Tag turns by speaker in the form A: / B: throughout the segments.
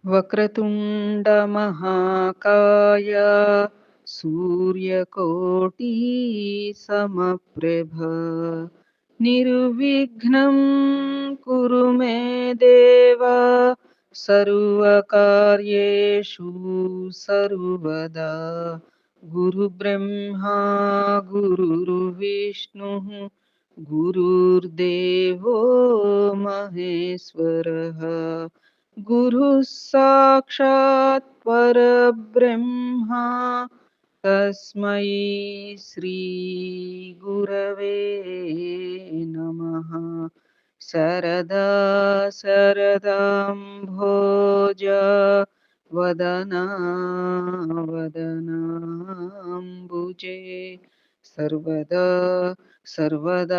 A: వక్రతుండ మహాకాయ సూర్యకోటి సమప్రభ నిర్విఘ్నం కురు మే దేవ సర్వకార్యేషు సర్వదా గురు బ్రహ్మా గురుర్విష్ణు గురుర్దేవో మహేశ్వరః గురుః సాక్షాత్ పరబ్రహ్మ తస్మై శ్రీ గురవే నమః. శరదా శరదాంభోజ వదనా వదనాంబుజే సర్వదా సర్వదాస్మాకం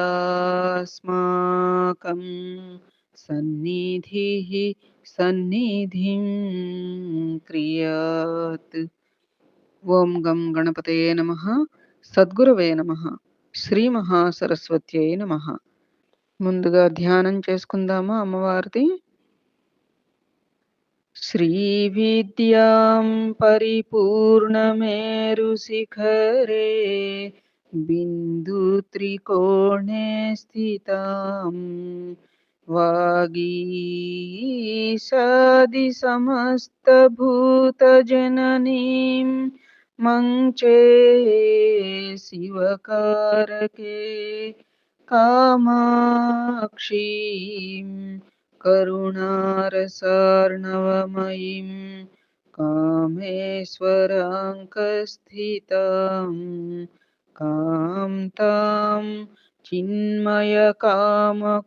A: సన్నిధిః సన్నిధిం క్రియాత్. ఓం గం గణపతయే నమః. సద్గురవే నమః. శ్రీ మహాసరస్వత్యై నమః. ముందుగా ధ్యానం చేసుకుందామా అమ్మవారిది. శ్రీ విద్యాం పరిపూర్ణమేరు శిఖరే బిందు త్రికోణే స్థితాం వాగీశాది సమస్త భూత జననీం మంచే శివకారకే కామాక్షీం కరుణారసార్ణవమయీం కామేశ్వరాంకస్థితాం కాంతాం చిన్మయ కామకోటినిలయాం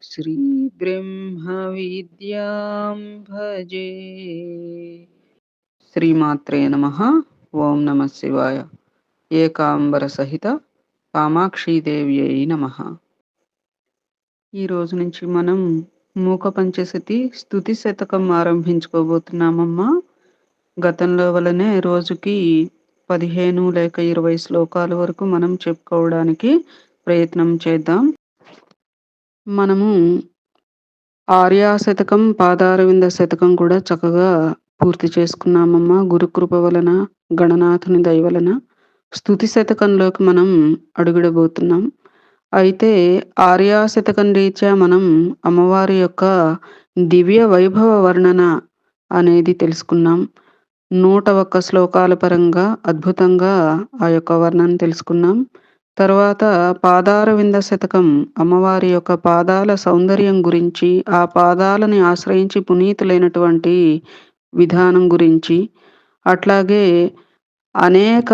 A: శ్రీ బ్రహ్మ విద్యాం భజే. శ్రీమాత్రే నమః. ఓం నమః శివాయ. ఏకాంబర సహిత కామాక్షీదేవ్యై నమః. ఈ రోజు నుంచి మనం మూక పంచశతి స్తుతి శతకం ఆరంభించుకోబోతున్నామమ్మా. గతంలో వలనే రోజుకి 15 లేక 20 శ్లోకాల వరకు మనం చెప్పుకోవడానికి ప్రయత్నం చేద్దాం. మనము ఆర్యా శతకం పాదారవింద శతకం కూడా చక్కగా పూర్తి చేసుకున్నామమ్మా. గురుకృప వలన గణనాథుని దయ వలన స్తుతి శతకంలోకి మనం అడుగుడబోతున్నాం. అయితే ఆర్యా శతకం రీత్యా మనం అమ్మవారి యొక్క దివ్య వైభవ వర్ణన అనేది తెలుసుకున్నాం. 101 శ్లోకాల పరంగా అద్భుతంగా ఆ యొక్క వర్ణన తెలుసుకున్నాం. తర్వాత పాదారవింద శతకం అమ్మవారి యొక్క పాదాల సౌందర్యం గురించి, ఆ పాదాలని ఆశ్రయించి పునీతులైనటువంటి విధానం గురించి, అట్లాగే అనేక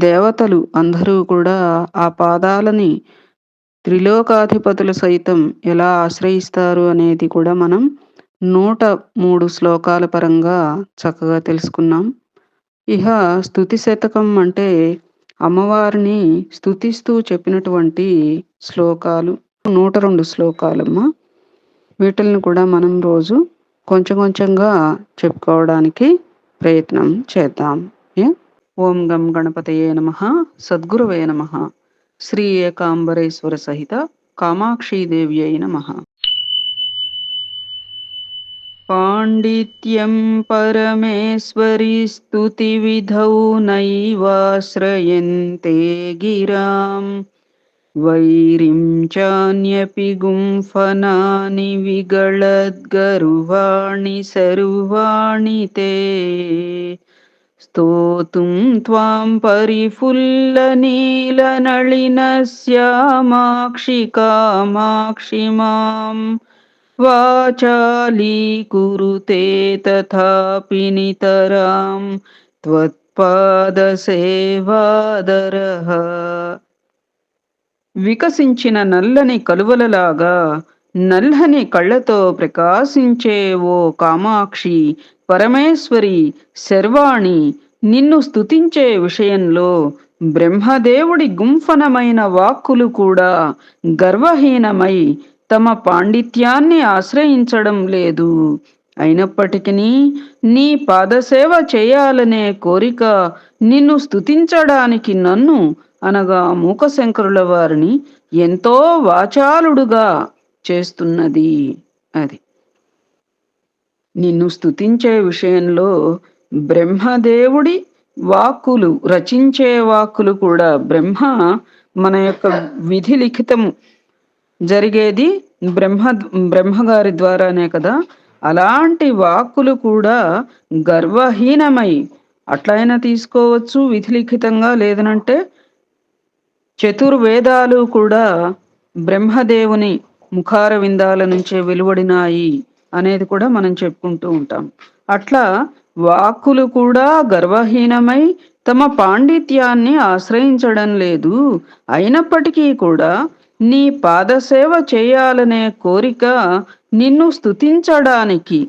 A: దేవతలు అందరూ కూడా ఆ పాదాలని త్రిలోకాధిపతులు సైతం ఎలా ఆశ్రయిస్తారు అనేది కూడా మనం 103 శ్లోకాల పరంగా చక్కగా తెలుసుకున్నాం. ఇహ స్తుతి శతకం అంటే అమ్మవారిని స్తుతిస్తూ చెప్పినటువంటి శ్లోకాలు 102 శ్లోకాలమ్మా. వీటిని కూడా మనం రోజు కొంచెం కొంచెంగా చెప్పుకోవడానికి ప్రయత్నం చేద్దాం. ఓం గం గణపతయే నమః. సద్గురవే నమః. శ్రీ ఏకాంబరేశ్వర సహిత కామాక్షీదేవ్యై నమః. పాండిత్యం పరమేశ్వరి స్తుతి విధౌ నైవాశ్రయంతే గిరాం వైరిం చాన్యపి గుంఫనాని విగళద్గరువాణి సర్వాణి తే స్తోతుం త్వాం పరిఫుల్లనీలనళినశ్యామాక్షి కామాక్షి మాం వాచాలీకురుతే తథాపి నితరాం త్వత్పాదసేవాదరః. వికసించిన నల్లని కలువలలాగా నల్లని కళ్ళతో ప్రకాశించే ఓ కామాక్షి, పరమేశ్వరి, శర్వాణి, నిన్ను స్తుతించే విషయంలో బ్రహ్మదేవుడి గుంఫనమైన వాక్కులు కూడా గర్వహీనమై తమ పాండిత్యాన్ని ఆశ్రయించడం లేదు. అయినప్పటికీ నీ పాదసేవ చేయాలనే కోరిక నిన్ను స్తుతించడానికి నన్ను అనగా మూకశంకరుల వారిని ఎంతో వాచాలుడుగా చేస్తున్నది. అది నిన్ను స్తుతించే విషయంలో బ్రహ్మదేవుడి వాక్కులు, రచించే వాక్కులు కూడా మన యొక్క విధి లిఖితము జరిగేది బ్రహ్మ బ్రహ్మగారి ద్వారానే కదా! అలాంటి వాక్కులు కూడా గర్వహీనమై అట్లయినా తీసుకోవచ్చు విధి లిఖితంగా, లేదనంటే చతుర్వేదాలు కూడా బ్రహ్మదేవుని ముఖార విందాల నుంచే వెలువడినాయి అనేది కూడా మనం చెప్పుకుంటూ ఉంటాం. అట్లా వాక్కులు కూడా గర్వహీనమై తమ పాండిత్యాన్ని ఆశ్రయించడం లేదు. అయినప్పటికీ కూడా నీ పాదసేవ చేయాలనే కోరిక నిన్ను స్తుతించడానికి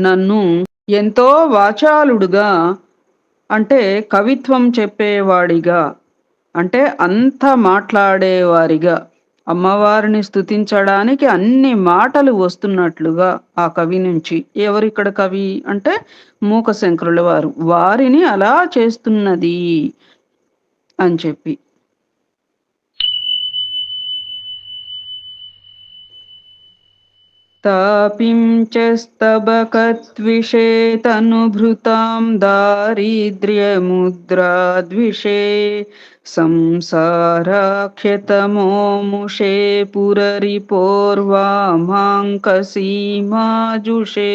A: నన్ను ఎంతో వాచాలుడుగా, అంటే కవిత్వం చెప్పేవాడిగా, అంటే అంత మాట్లాడేవారిగా, అమ్మవారిని స్తుతించడానికి అన్ని మాటలు వస్తున్నట్లుగా ఆ కవి నుంచి. ఎవరిక్కడ కవి అంటే మూకశంకరుల వారు. వారిని అలా చేస్తున్నది అని చెప్పి. తాపిం చ స్తబకద్విషేతనుభృతాం దారిద్ర్యముద్రాద్విషే సంసారాఖ్యతమోముషే పురరిపోర్వామాంకసీమాజుషే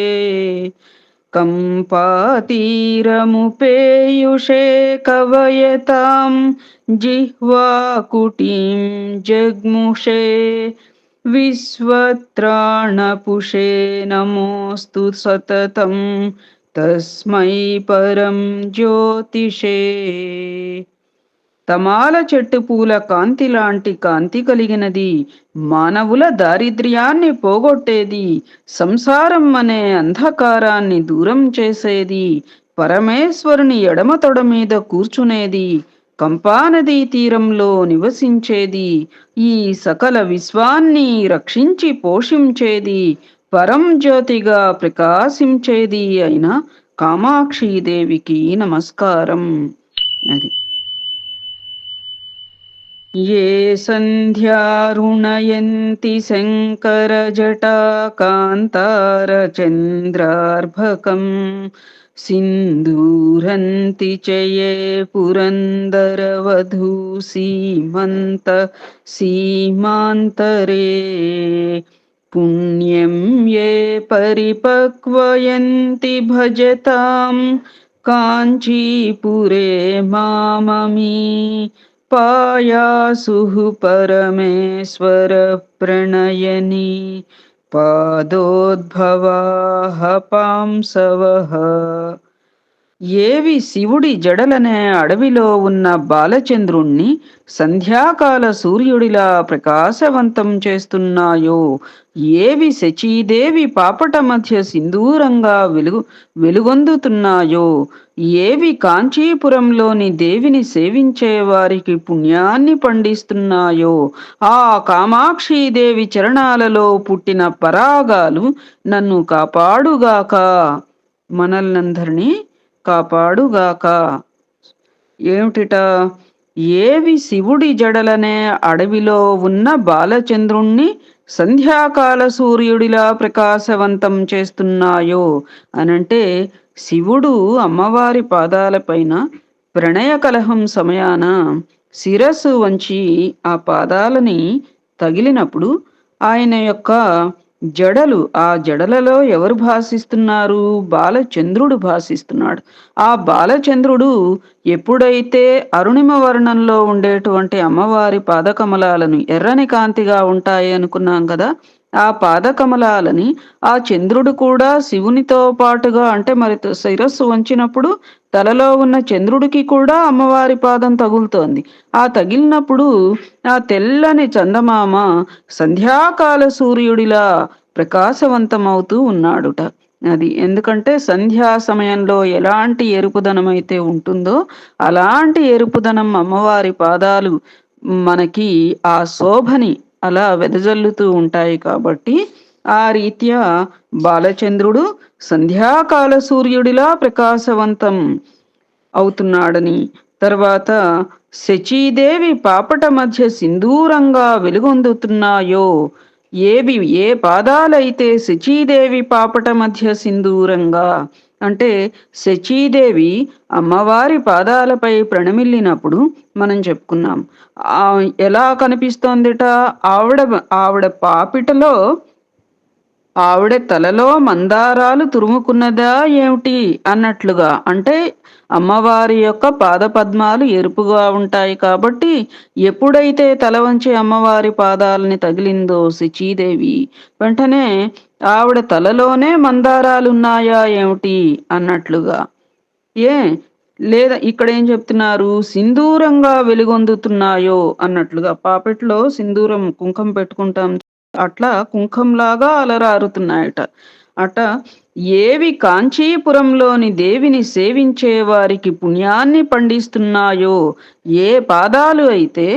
A: కంపాతీరముపేయుషే కవయతాం జిహ్వాకుటీం జగ్ముషే విశ్వత్రాణపుషే నమోస్తు సతతం తస్మై పరం జ్యోతిషే. తమాల చెట్టు పూల కాంతి లాంటి కాంతి కలిగినది, మానవుల దారిద్ర్యాన్ని పోగొట్టేది, సంసారం అనే అంధకారాన్ని దూరం చేసేది, పరమేశ్వరుని ఎడమ తొడ మీద కూర్చునేది, కంపానదీ తీరంలో నివసించేది, ఈ సకల విశ్వాన్ని రక్షించి పోషించేది, పరం జ్యోతిగా ప్రకాశించేది అయిన కామాక్షీదేవికి నమస్కారం. అది ఏ సంధ్యారుణయంతి శంకరజటాకాంతారచంద్రార్భకం సింధూరంతి చ యే పురందరవధూ సీమాంతరే పుణ్యం యే పరిపక్వయంతి భజతాం కాంచీపురే మామమీ పాయాసుః పరమేశ్వర ప్రణయని పాదోద్భవాః పాంసవః. ఏవి శివుడి జడలనే అడవిలో ఉన్న బాలచంద్రుణ్ణి సంధ్యాకాల సూర్యుడిలా ప్రకాశవంతం చేస్తున్నాయో, ఏవి శచీదేవి పాపట మధ్య సింధూరంగా వెలుగొందుతున్నాయో, ఏవి కాంచీపురంలోని దేవిని సేవించే వారికి పుణ్యాన్ని పండిస్తున్నాయో, ఆ కామాక్షీదేవి చరణాలలో పుట్టిన పరాగాలు నన్ను కాపాడుగాక, మనల్నందరినీ కాపాడుగాక. ఏమిటిట? ఏవి శివుడి జడలనే అడవిలో ఉన్న బాలచంద్రుణ్ణి సంధ్యాకాల సూర్యుడిలా ప్రకాశవంతం చేస్తున్నాయో అనంటే, శివుడు అమ్మవారి పాదాలపైన ప్రణయ కలహం సమయాన శిరస్సు వంచి ఆ పాదాలని తగిలినప్పుడు ఆయన యొక్క జడలు, ఆ జడలలో ఎవరు భాసిస్తున్నారు? బాలచంద్రుడు భాసిస్తున్నాడు. ఆ బాలచంద్రుడు ఎప్పుడైతే అరుణిమ వర్ణంలో ఉండేటువంటి అమ్మవారి పాదకమలాలను, ఎర్రని కాంతిగా ఉంటాయి అనుకున్నాం కదా, ఆ పాదకమలాలని ఆ చంద్రుడు కూడా శివునితో పాటుగా, అంటే మరి శిరస్సు వంచినప్పుడు తలలో ఉన్న చంద్రుడికి కూడా అమ్మవారి పాదం తగులుతోంది. ఆ తగిలినప్పుడు ఆ తెల్లని చందమామ సంధ్యాకాల సూర్యుడిలా ప్రకాశవంతమవుతూ ఉన్నాడుట. అది ఎందుకంటే సంధ్యా సమయంలో ఎలాంటి ఎరుపుదనం అయితే ఉంటుందో అలాంటి ఎరుపుదనం అమ్మవారి పాదాలు మనకి ఆ శోభని అలా వెదజల్లుతూ ఉంటాయి. కాబట్టి ఆ రీత్యా బాలచంద్రుడు సంధ్యాకాల సూర్యుడిలా ప్రకాశవంతం అవుతున్నాడని, తర్వాత శచీదేవి పాపట మధ్య సింధూరంగా వెలుగొందుతున్నాయో, ఏవి ఏ పాదాలైతే శచీదేవి పాపట మధ్య సింధూరంగా, అంటే శచీదేవి అమ్మవారి పాదాలపై ప్రణమిల్లినప్పుడు మనం చెప్పుకున్నాం. ఎలా కనిపిస్తోందిట? ఆవిడ ఆవిడ పాపిటలో ఆవిడ తలలో మందారాలు తురుముకున్నదా ఏమిటి అన్నట్లుగా. అంటే అమ్మవారి యొక్క పాదపద్మాలు ఎరుపుగా ఉంటాయి కాబట్టి ఎప్పుడైతే తల వంచి అమ్మవారి పాదాలని తగిలిందో శచీదేవి, వెంటనే ఆవిడ తలలోనే మందారాలున్నాయా ఏమిటి అన్నట్లుగా. ఏ లేదా ఇక్కడ ఏం చెప్తున్నారు? సింధూరంగా వెలుగొందుతున్నాయో అన్నట్లుగా. పాపెట్లో సింధూరం కుంకం పెట్టుకుంటాం, అట్లా కుంకంలాగా అలరారుతున్నాయట. అట ఏవి కాంచీపురంలోని దేవిని సేవించే వారికి పుణ్యాన్ని పండిస్తున్నాయో, ఏ పాదాలు అయితే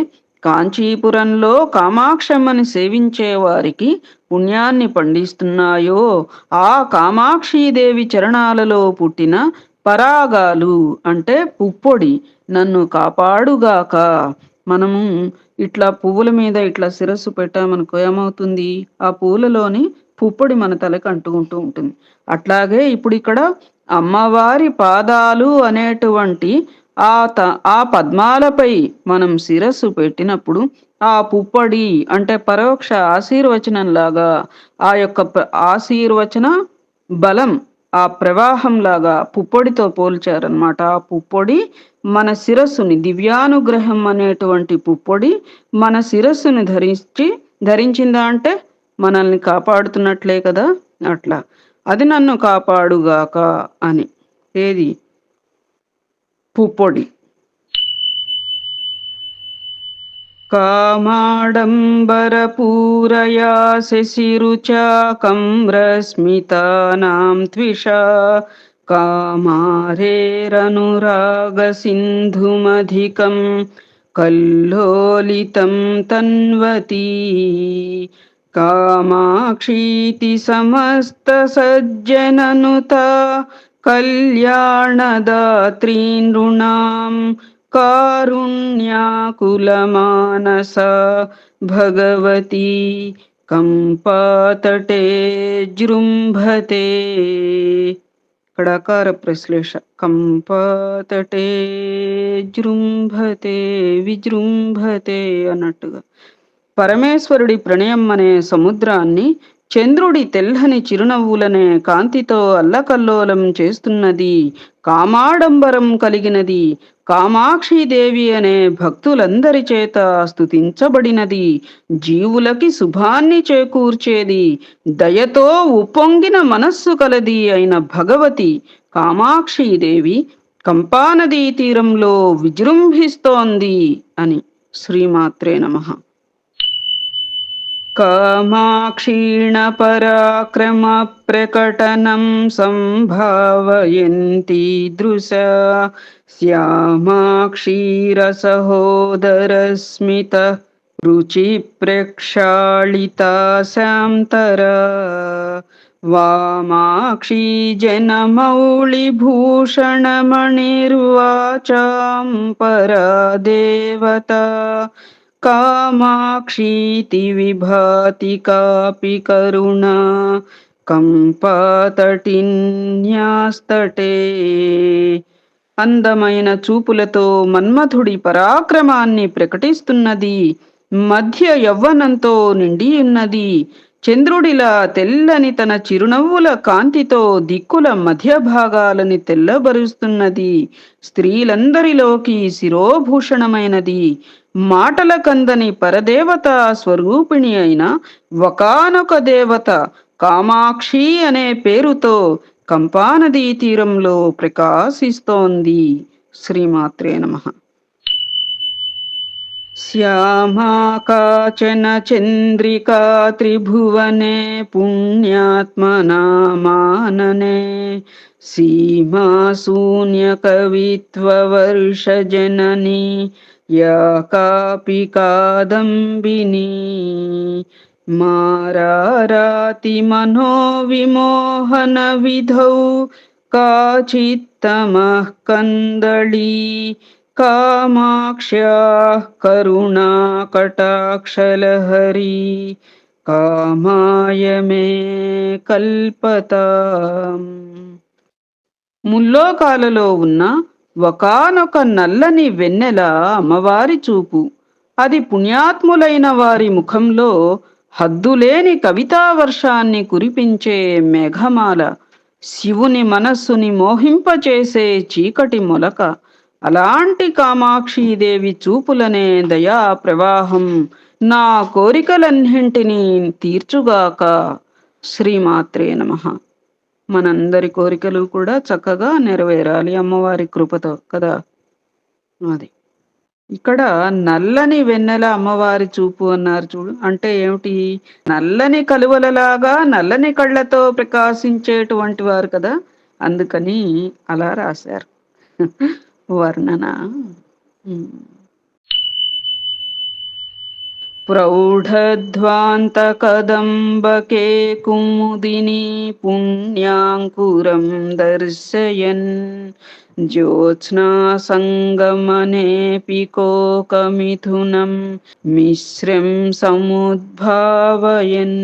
A: కాంచీపురంలో కామాక్షమ్మని సేవించే వారికి పుణ్యాన్ని పండిస్తున్నాయో, ఆ కామాక్షీదేవి చరణాలలో పుట్టిన పరాగాలు, అంటే పుప్పొడి, నన్ను కాపాడుగాక. మనము ఇట్లా పువ్వుల మీద ఇట్లా శిరస్సు పెట్టామనుకో ఏమవుతుంది? ఆ పూలలోని పుప్పొడి మన తలకి అంటుకుంటూ ఉంటుంది. అట్లాగే ఇప్పుడు ఇక్కడ అమ్మవారి పాదాలు అనేటువంటి ఆ పద్మాలపై మనం శిరస్సు పెట్టినప్పుడు ఆ పుప్పొడి, అంటే పరోక్ష ఆశీర్వచనంలాగా, ఆ యొక్క ఆశీర్వచన బలం, ఆ ప్రవాహంలాగా పుప్పొడితో పోల్చారనమాట. ఆ పుప్పొడి మన శిరస్సుని, దివ్యానుగ్రహం అనేటువంటి పుప్పొడి మన శిరస్సుని ధరించిందా అంటే మనల్ని కాపాడుతున్నట్లే కదా. అట్లా అది నన్ను కాపాడుగాక అని. ఏది? పుప్పొడి. కామాడంబరపూరయా శశిరుచాకం రశ్మితానాం త్విషా కామారేరనురాగసింధుమధికం కల్లోలితం తన్వతీ కామాక్షీతి సమస్తసజ్జననుతా కళ్యాణదాత్రీ నృణాం కారుణ్యాకులమానసా భగవతి కంపాతటే జృంభతే. ఇక్కడ అకార ప్రశ్లేష. కంపాతటే జృంభతే, విజృంభతే అన్నట్టుగా. పరమేశ్వరుడి ప్రణయం అనే సముద్రాన్ని చంద్రుడి తెల్లని చిరునవ్వులనే కాంతితో అల్లకల్లోలం చేస్తున్నది, కామాడంబరం కలిగినది, కామాక్షీదేవి అనే భక్తులందరి చేత స్తుతించబడినది, జీవులకి శుభాన్ని చేకూర్చేది, దయతో ఉప్పొంగిన మనస్సు కలది అయిన భగవతి కామాక్షీదేవి కంపానదీ తీరంలో విజృంభిస్తోంది అని. శ్రీమాత్రే నమః. కామాక్షీణ పరాక్రమ ప్రకటనం సంభావయంతి దృశ శ్యామాక్షీరసహోదరస్మిత రుచి ప్రక్షాళితా శాంతరా వామాక్షీ జనమౌళిభూషణమణిర్వాచాం పరా దేవతా కామాక్షీతి విభాతి కాపి కరుణా కంపాతటిన్యాస్తటే. అందమైన చూపులతో మన్మథుడి పరాక్రమాన్ని ప్రకటిస్తున్నది, మధ్య యవ్వనంతో నిండియున్నది, చంద్రుడిలా తెల్లని తన చిరునవ్వుల కాంతితో దిక్కుల మధ్య భాగాలని తెల్లబరుస్తున్నది, స్త్రీలందరిలోకి శిరోభూషణమైనది, మాటల కందని పరదేవత స్వరూపిణి అయిన ఒకానొక దేవత కామాక్షి అనే పేరుతో కంపానదీ తీరంలో ప్రకాశిస్తోంది. శ్రీమాత్రే నమః. శ్యామా కాచన చంద్రికా త్రిభువనే పుణ్యాత్మనామాననే సీమా శూన్య కవిత్వ వర్ష జనని యా కాపి కాదంబిని మారారాతి మనోవిమోహన విధౌ కాచిత్తమః కందళీ కామాక్ష్యాః కరుణా కటాక్షలహరీ కామాయ మే కల్పతాం. ముల్లోకాలలో ఉన్న ఒకానొక నల్లని వెన్నెల అమ్మవారి చూపు. అది పుణ్యాత్ములైన వారి ముఖంలో హద్దులేని కవితా వర్షాన్ని కురిపించే మేఘమాల. శివుని మనస్సుని మోహింపచేసే చీకటి మొలక. అలాంటి కామాక్షీదేవి చూపులనే దయా ప్రవాహం నా కోరికలన్నింటినీ తీర్చుగాక. శ్రీమాత్రే నమః. మనందరి కోరికలు కూడా చక్కగా నెరవేరాలి అమ్మవారి కృపతో కదా. అది ఇక్కడ నల్లని వెన్నెల అమ్మవారి చూపు అన్నారు చూడు. అంటే ఏమిటి? నల్లని కలువలలాగా నల్లని కళ్ళతో ప్రకాశించేటువంటి వారు కదా. అందుకని అలా రాశారు వర్ణన. ఉమ్. ప్రౌఢధ్వాంతకదంబకే కుముదిని పుణ్యాంకురం దర్శయన్ జ్యోత్స్నా సంగమనేపి కోకమిథునం మిశ్రం సముద్భావయన్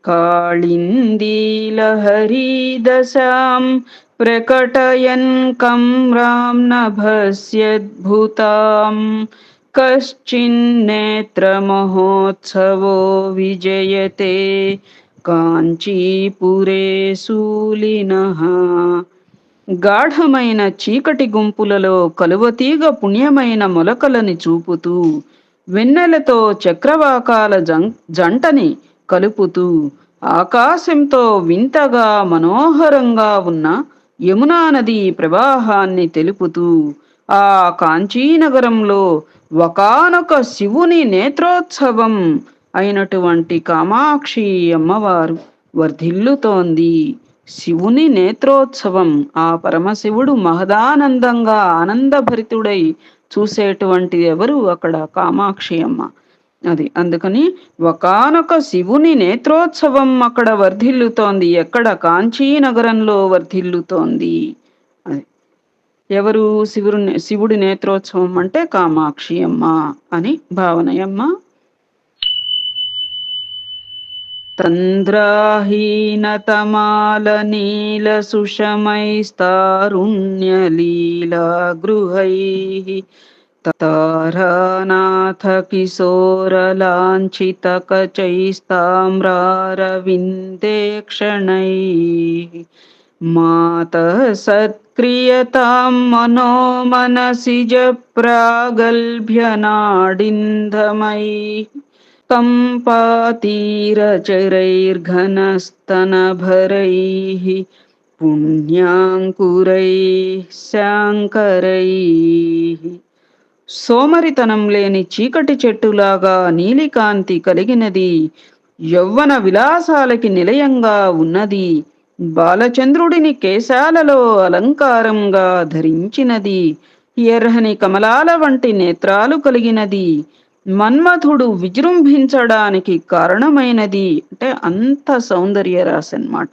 A: కాళిందీలహరీదశాం ప్రకటయన్ కమ్రాం నభస్యద్భుతాం కశ్చిన్నేత్రమహోత్సవో విజయతే కాంచీపురే శూలినః. గాఢమైన చీకటి గుంపులలో కలువతీగ పుణ్యమైన మొలకలని చూపుతూ, వెన్నెలతో చక్రవాకాల జంటని కలుపుతూ, ఆకాశంతో వింతగా మనోహరంగా ఉన్న యమునా నది ప్రవాహాన్ని తెలుపుతూ, ఆ కాంచీనగరంలో ఒకానొక శివుని నేత్రోత్సవం అయినటువంటి కామాక్షి అమ్మవారు వర్ధిల్లుతోంది. శివుని నేత్రోత్సవం. ఆ పరమశివుడు మహదానందంగా ఆనందభరితుడై చూసేటువంటిది ఎవరు? అక్కడ కామాక్షి అమ్మ. అది అందుకని ఒకానొక శివుని నేత్రోత్సవం అక్కడ వర్ధిల్లుతోంది. ఎక్కడ? కాంచీనగరంలో వర్ధిల్లుతోంది. అది ఎవరు? శివుడి నేత్రోత్సవం అంటే కామాక్షి అమ్మ అని భావనయమ్మ. తంద్రాహీనతమాల నీల సుషమైస్తారుణ్యలీలా గృహైః తారానాథ కిశోరలాంఛితకచైస్తామ్రారవిందేక్షణైః మాతః సత్క్రియతాం మనో మనసిజ ప్రాగల్భ్యనాడింధమైః కంపాతీరచరైర్ఘనస్తనభరైః పుణ్యాంకురైః శాంకరైః. సోమరితనం లేని చీకటి చెట్టులాగా నీలికాంతి కలిగినది, యౌవన విలాసాలకి నిలయంగా ఉన్నది, బాలచంద్రుడిని కేశాలలో అలంకారంగా ధరించినది, ఎర్రని కమలాల వంటి నేత్రాలు కలిగినది, మన్మథుడు విజృంభించడానికి కారణమైనది. అంటే అంత సౌందర్య రాశి అన్నమాట.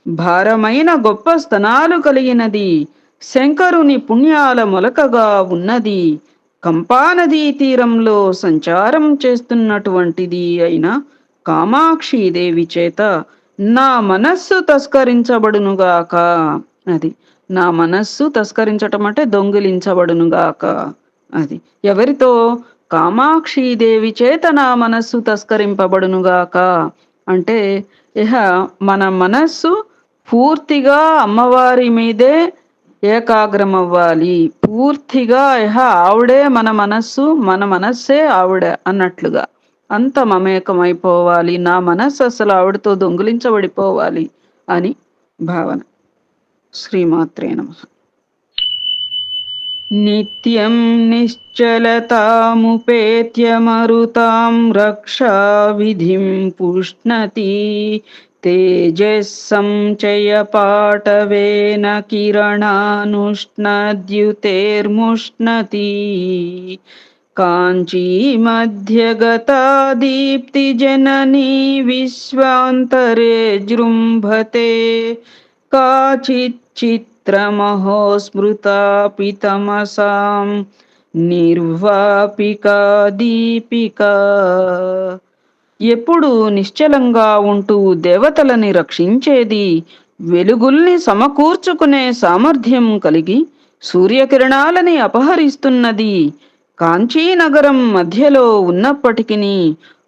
A: భారమైన గొప్ప స్తనాలు కలిగినది, శంకరుని పుణ్యాల మొలకగా ఉన్నది, కంపానదీ తీరంలో సంచారం చేస్తున్నటువంటిది అయిన కామాక్షీదేవి చేత నా మనస్సు తస్కరించబడునుగాక. అది నా మనస్సు తస్కరించటం అంటే దొంగిలించబడునుగాక. అది ఎవరితో? కామాక్షీదేవి చేత నా మనస్సు తస్కరింపబడునుగాక. అంటే ఇహ మన మనస్సు పూర్తిగా అమ్మవారి మీదే ఏకాగ్రమవ్వాలి. పూర్తిగా ఇహ ఆవిడే మన మనస్సు, మన మనస్సే ఆవిడ అన్నట్లుగా అంత మమేకమైపోవాలి. నా మనస్సు అసలు ఆవిడతో దొంగిలించబడిపోవాలి అని భావన. శ్రీమాత్రే నమః. నిత్యం నిశ్చలతాముపేత్య మరుతాం రక్షా విధిం పుష్ణతి తేజస్సంచయ పాటవేన కిరణానుష్ణద్యుతేర్ముష్ణతి కాంచీ మధ్యగతా దీప్తి జననీ విశ్వాంతరే జృంభతే కాచిచ్చిత్రమహో స్మృతాపి తమసాం నిర్వాపికా దీపికా. ఎప్పుడూ నిశ్చలంగా ఉంటూ దేవతలని రక్షించేది, వెలుగుల్ని సమకూర్చుకునే సామర్థ్యం కలిగి సూర్యకిరణాలని అపహరిస్తున్నది, కాంచీనగరం మధ్యలో ఉన్నప్పటికిని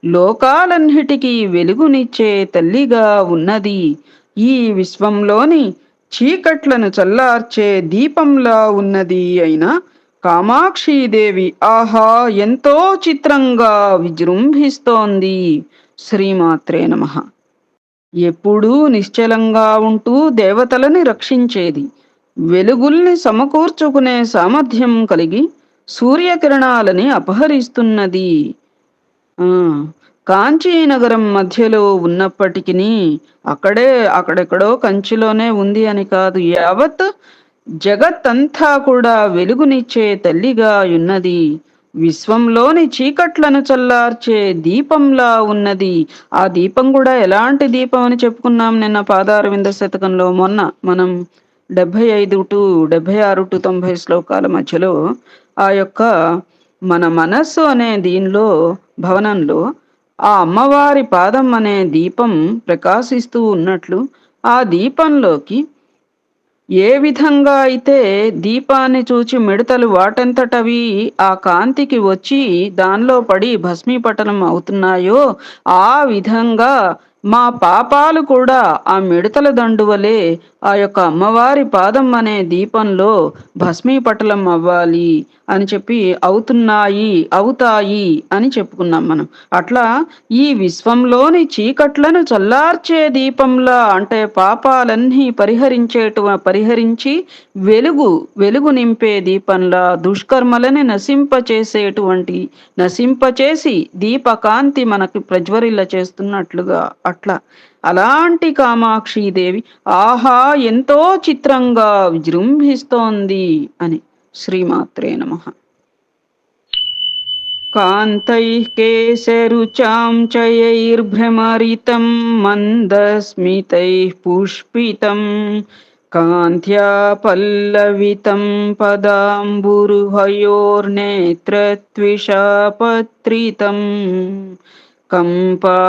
A: లోకాలన్నిటికీ వెలుగునిచ్చే తల్లిగా ఉన్నది, ఈ విశ్వంలోని చీకట్లను చల్లార్చే దీపంలా ఉన్నది అయిన కామాక్షీదేవి ఆహా ఎంతో చిత్రంగా విజృంభిస్తోంది. శ్రీమాత్రే నమః. ఎప్పుడూ నిశ్చలంగా ఉంటూ దేవతలని రక్షించేది, వెలుగుల్ని సమకూర్చుకునే సామర్థ్యం కలిగి సూర్యకిరణాలని అపహరిస్తున్నది. ఆ కాంచీనగరం మధ్యలో ఉన్నప్పటికిని అక్కడెక్కడో కంచిలోనే ఉంది అని కాదు, యావత్ జగత్తంతా కూడా వెలుగునిచ్చే తల్లిగా ఉన్నది, విశ్వంలోని చీకట్లను చల్లార్చే దీపంలా ఉన్నది. ఆ దీపం కూడా ఎలాంటి దీపం అని చెప్పుకున్నాం నిన్న పాదారవింద శతకంలో. మొన్న మనం 75 టు 76 టు 90 శ్లోకాల మధ్యలో ఆ యొక్క మన మనస్సు అనే దీనిలో భవనంలో ఆ అమ్మవారి పాదం అనే దీపం ప్రకాశిస్తూ ఉన్నట్లు, ఆ దీపంలోకి ఏ విధంగా అయితే దీపాన్ని చూచి మిడతలు వాటంతటవి ఆ కాంతికి వచ్చి దానిలో పడి భస్మీపటలం అవుతున్నాయో, ఆ విధంగా మా పాపాలు కూడా ఆ మిడతల దండు వలె ఆ యొక్క అమ్మవారి పాదం అనే దీపంలో భస్మీపటలం అవ్వాలి అని చెప్పి అవుతున్నాయి, అవుతాయి అని చెప్పుకున్నాం మనం. అట్లా ఈ విశ్వంలోని చీకట్లను చల్లార్చే దీపంలా, అంటే పాపాలన్నీ పరిహరించి వెలుగు నింపే దీపంలా, దుష్కర్మలని నశింపచేసి దీపకాంతి మనకి ప్రజ్వరిల్ల చేస్తున్నట్లుగా అట్లా అలాంటి కామాక్షీదేవి ఆహా ఎంతో చిత్రంగా విజృంభిస్తోంది అని. శ్రీమాత్రే నమః. కాంతైః కేశరుచాం చయైర్భ్రమరితం మందస్మితైః పుష్పితం కాంత్యా పల్లవితం పదాంబురుహయోర్నేత్రత్విషా పత్రితం కంపాతీరవనాంతరం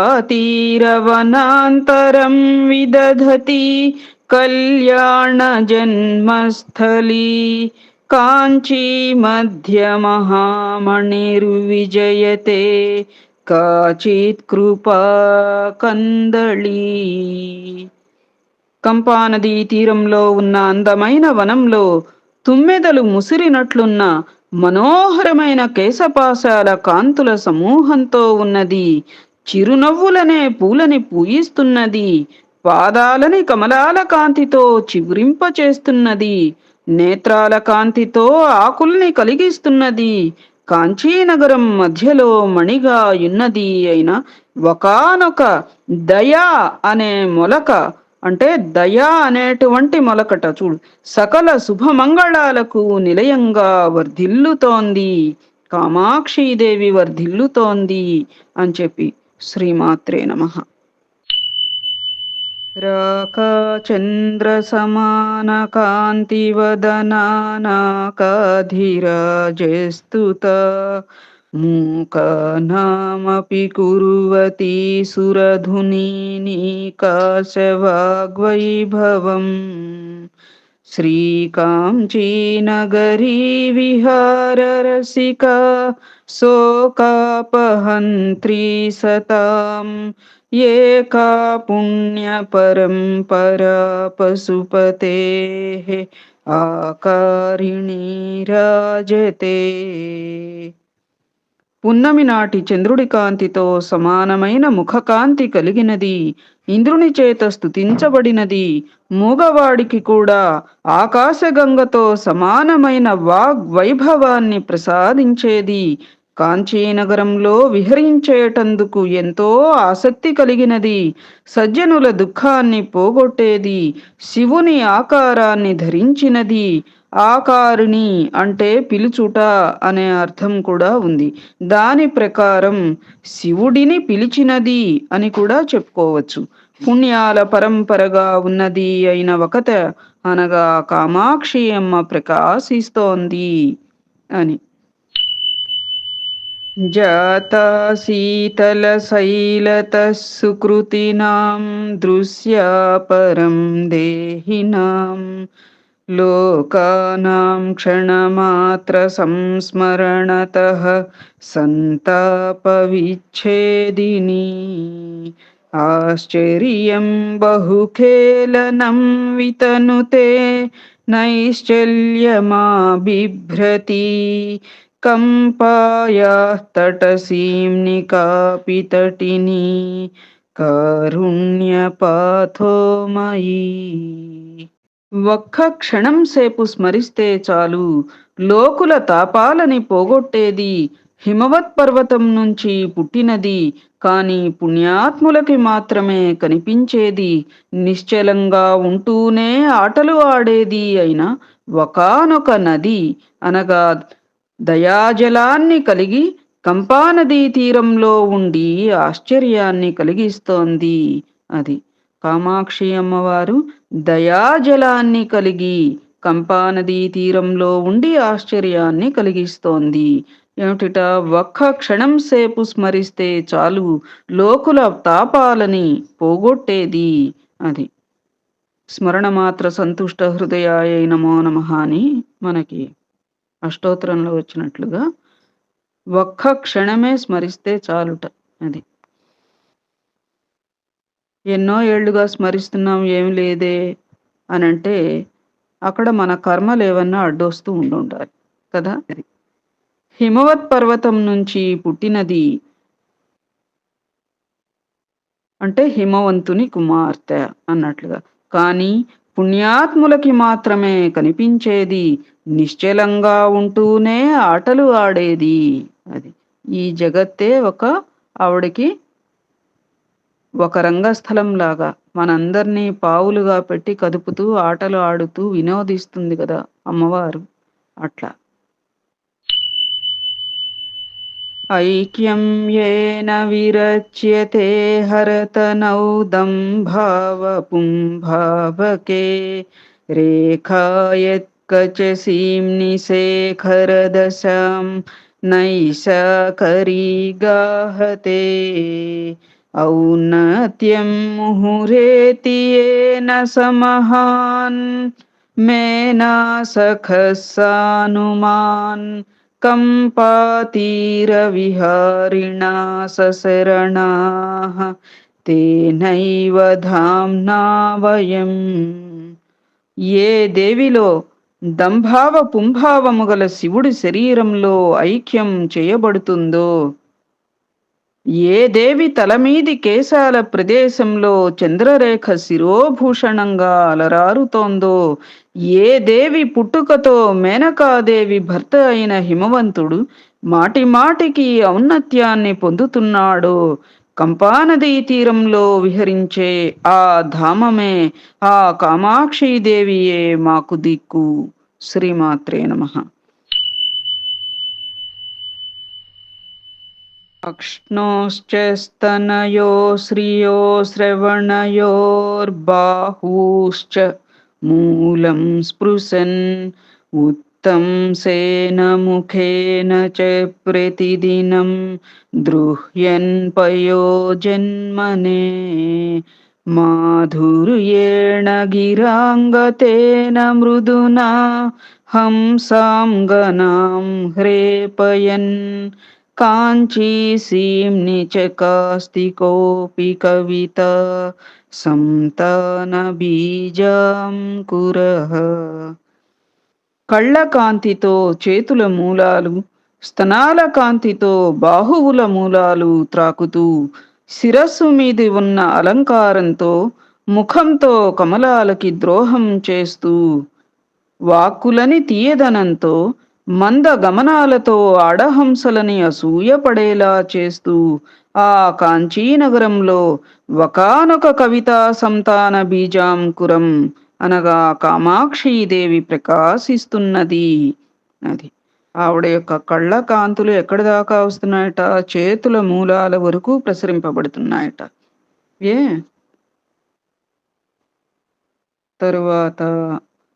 A: విదధతి కళ్యాణజన్మస్థలీ కాంచీ మధ్య మహామణిర్విజయతే కాచిత్ కృపా కందళీ. కంపానదీ తీరంలో ఉన్న అందమైన వనంలో తుమ్మెదలు ముసిరినట్లున్న మనోహరమైన కేశపాశాల కాంతుల సమూహంతో ఉన్నది, చిరునవ్వులనే పూలని పూయిస్తున్నది, పాదాలని కమలాల కాంతితో చిగురింపచేస్తున్నది, నేత్రాల కాంతితో ఆకుల్ని కలిగిస్తున్నది, కాంచీనగరం మధ్యలో మణిగా ఉన్నది అయిన ఒకానొక దయా అనే మొలక, అంటే దయా అనేటువంటి మొలకట చూడు, సకల శుభమంగళాలకు నిలయంగా వర్ధిల్లుతోంది, కామాక్షీదేవి వర్ధిల్లుతోంది అని చెప్పి. శ్రీమాత్రే నమః. రాకాచంద్రసమాన కాంతివదనానాకాధిరాజస్తుత మూకానామపి కురువతి సురధునీకాశవాగ్వైభవం శ్రీకాంచీనగరీ విహారరసికా శోకాపహంత్రీ సతాం ఏకా పుణ్యపరంపరా పశుపతేః ఆకారిణీ రాజతే. పున్నమి నాటి చంద్రుడి కాంతితో సమానమైన ముఖకాంతి కలిగినది, ఇంద్రుని చేత స్తుతించబడినది, మూగవాడికి కూడా ఆకాశగంగతో సమానమైన వాగ్వైభవాన్ని ప్రసాదించేది, కాంచీనగరంలో విహరించేటందుకు ఎంతో ఆసక్తి కలిగినది, సజ్జనుల దుఃఖాన్ని పోగొట్టేది, శివుని ఆకారాన్ని ధరించినది. ఆకారిణి అంటే పిలుచుట అనే అర్థం కూడా ఉంది. దాని ప్రకారం శివుడిని పిలిచినది అని కూడా చెప్పుకోవచ్చు. పుణ్యాల పరంపరగా ఉన్నది అయిన ఒకత అనగా కామాక్షి అమ్మ ప్రకాశిస్తోంది అని. जाता शीतलशैलतः सुकृतिनां दृश्या परं देहिनां लोकानां क्षणमात्रसंस्मरणतः सन्तापविच्छेदिनी आश्चर्यं बहुखेलनं वितनुते नैश्चल्यमा बिभ्रति కంపాయాః తటసీం నికాపితటినీ కారుణ్యపాథోమయీ. ఒక్క క్షణం సేపు స్మరిస్తే చాలు లోకుల తాపాలని పోగొట్టేది హిమవత్ పర్వతం నుంచి పుట్టినది, కాని పుణ్యాత్ములకి మాత్రమే కనిపించేది, నిశ్చలంగా ఉంటూనే ఆటలు ఆడేది అయిన ఒకానొక నది అనగా దయాజలాన్ని కలిగి కంపానదీ తీరంలో ఉండి ఆశ్చర్యాన్ని కలిగిస్తోంది. అది కామాక్షి అమ్మవారు దయాజలాన్ని కలిగి కంపానదీ తీరంలో ఉండి ఆశ్చర్యాన్ని కలిగిస్తోంది. ఏమిటిట? ఒక్క క్షణం సేపు స్మరిస్తే చాలు లోకుల తాపాలని పోగొట్టేది. అది స్మరణ మాత్ర సంతుష్ట హృదయాయ నమో నమః అని మనకి అష్టోత్తరంలో వచ్చినట్లుగా ఒక్క క్షణమే స్మరిస్తే చాలుట. అది ఎన్నో ఏళ్లుగా స్మరిస్తున్నాం ఏమి లేదే అనంటే అక్కడ మన కర్మలు ఏమన్నా అడ్డొస్తూ ఉండాలి కదా. హిమవత్ పర్వతం నుంచి పుట్టినది అంటే హిమవంతుని కుమార్తె అన్నట్లుగా. కానీ పుణ్యాత్ములకి మాత్రమే కనిపించేది, నిశ్చలంగా ఉంటూనే ఆటలు ఆడేది. అది ఈ జగత్తే ఆవిడకి ఒక రంగస్థలం లాగా మనందరినీ పావులుగా పెట్టి కదుపుతూ ఆటలు ఆడుతూ వినోదిస్తుంది కదా అమ్మవారు. అట్లా ఐక్యం యేన విరచ్యతే హరతనౌదం భావపుంభావకే రేఖాయత్కచసీం నిశేఖరదశాం నైషా కరీగాహతే ఔన్నత్యం ముహురేతి येन సమహాన్ మేనా సఖः సానుమాన్ కంపాతీరవిహారిణా సశరణాః తేనైవ ధామ్నా వయం. ఏ దేవిలో దంభావ పుంభావము గల శివుడి శరీరంలో ఐక్యం చేయబడుతుందో, ఏ దేవి తలమీది కేశాల ప్రదేశంలో చంద్రరేఖ శిరోభూషణంగా అలరారుతోందో, ఏ దేవి పుట్టుకతో మేనకాదేవి భర్త అయిన హిమవంతుడు మాటి మాటికి ఔన్నత్యాన్ని పొందుతున్నాడో, కంపానదీ తీరంలో విహరించే ఆ ధామమే, ఆ కామాక్షీదేవియే మాకు దిక్కు. శ్రీమాత్రే నమః. అక్ష్ణోశ్చ స్తనయో శ్రియో శ్రవణయోర్బాహూశ్చ మూలం స్పృశన్ ఉత్తం సేన ముఖేన చ ప్రతిదినం ద్రుహ్యన్ పయోజన్మనే మాధుర్యేణ గిరాంగతేన మృదునా హంసాం గణాం హ్రేపయన్ కాంచీసీంని చకాస్తికోపి కవిత సంతాన బీజాం కురః. కళ్ళ కాంతితో చేతుల మూలాలు, స్తనాల కాంతితో బాహువుల మూలాలు త్రాకుతూ, శిరస్సు మీది ఉన్న అలంకారంతో, ముఖంతో కమలాలకి ద్రోహం చేస్తూ, వాక్కులని తీయదనంతో, మంద గమనాలతో ఆడహంసలని అసూయపడేలా చేస్తూ ఆ కాంచీనగరంలో ఒకానొక కవితా సంతాన బీజాంకురం అనగా కామాక్షీదేవి ప్రకాశిస్తున్నది. అది ఆవిడ యొక్క కళ్ళ కాంతులు ఎక్కడి దాకా వస్తున్నాయట? చేతుల మూలాల వరకు ప్రసరింపబడుతున్నాయట. ఏ తరువాత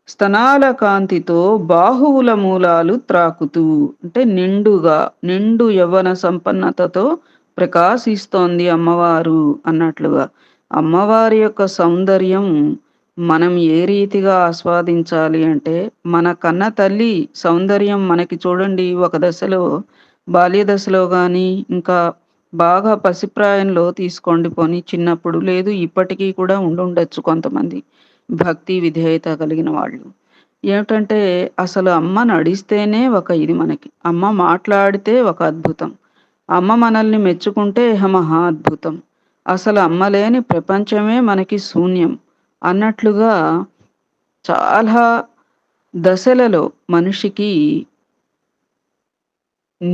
A: స్తనాల కాంతితో బాహువుల మూలాలు త్రాకుతూ అంటే నిండుగా, నిండు యవ్వన సంపన్నతతో ప్రకాశిస్తోంది అమ్మవారు అన్నట్లుగా. అమ్మవారి యొక్క సౌందర్యం మనం ఏ రీతిగా ఆస్వాదించాలి అంటే, మన కన్న తల్లి సౌందర్యం మనకి చూడండి ఒక దశలో బాల్య దశలో గానీ, ఇంకా బాగా పసిప్రాయంలో తీసుకోండి పోనీ చిన్నప్పుడు, లేదు ఇప్పటికీ కూడా ఉండుండొచ్చు కొంతమంది. భక్తి, విధేయత కలిగిన వాళ్ళు. ఏమిటంటే అసలు అమ్మ నడిస్తేనే ఒక ఇది మనకి. అమ్మ మాట్లాడితే ఒక అద్భుతం. అమ్మ మనల్ని మెచ్చుకుంటే ఇహ మహా అద్భుతం. అసలు అమ్మ లేని ప్రపంచమే మనకి శూన్యం అన్నట్లుగా చాలా దశలలో మనిషికి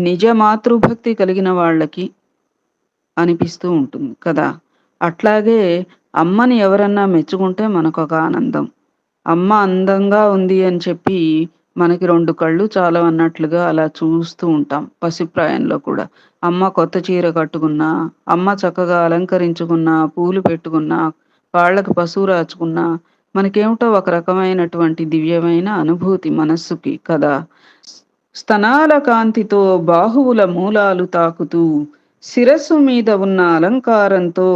A: నిజ మాతృభక్తి కలిగిన వాళ్ళకి అనిపిస్తూ ఉంటుంది కదా! అట్లాగే అమ్మని ఎవరన్నా మెచ్చుకుంటే మనకొక ఆనందం. అమ్మ అందంగా ఉంది అని చెప్పి మనకి 2 కళ్ళు చాలవన్నట్లుగా అలా చూస్తూ ఉంటాం పసిప్రాయంలో కూడా. అమ్మ కొత్త చీర కట్టుకున్నా, అమ్మ చక్కగా అలంకరించుకున్నా, పూలు పెట్టుకున్నా, కాళ్ళకి పసుపు రాచుకున్నా, మనకేమిటో ఒక రకమైనటువంటి దివ్యమైన అనుభూతి మనస్సుకి కదా! స్తనాల కాంతితో బాహువుల మూలాలు తాకుతూ, శిరస్సు మీద ఉన్న అలంకారంతో,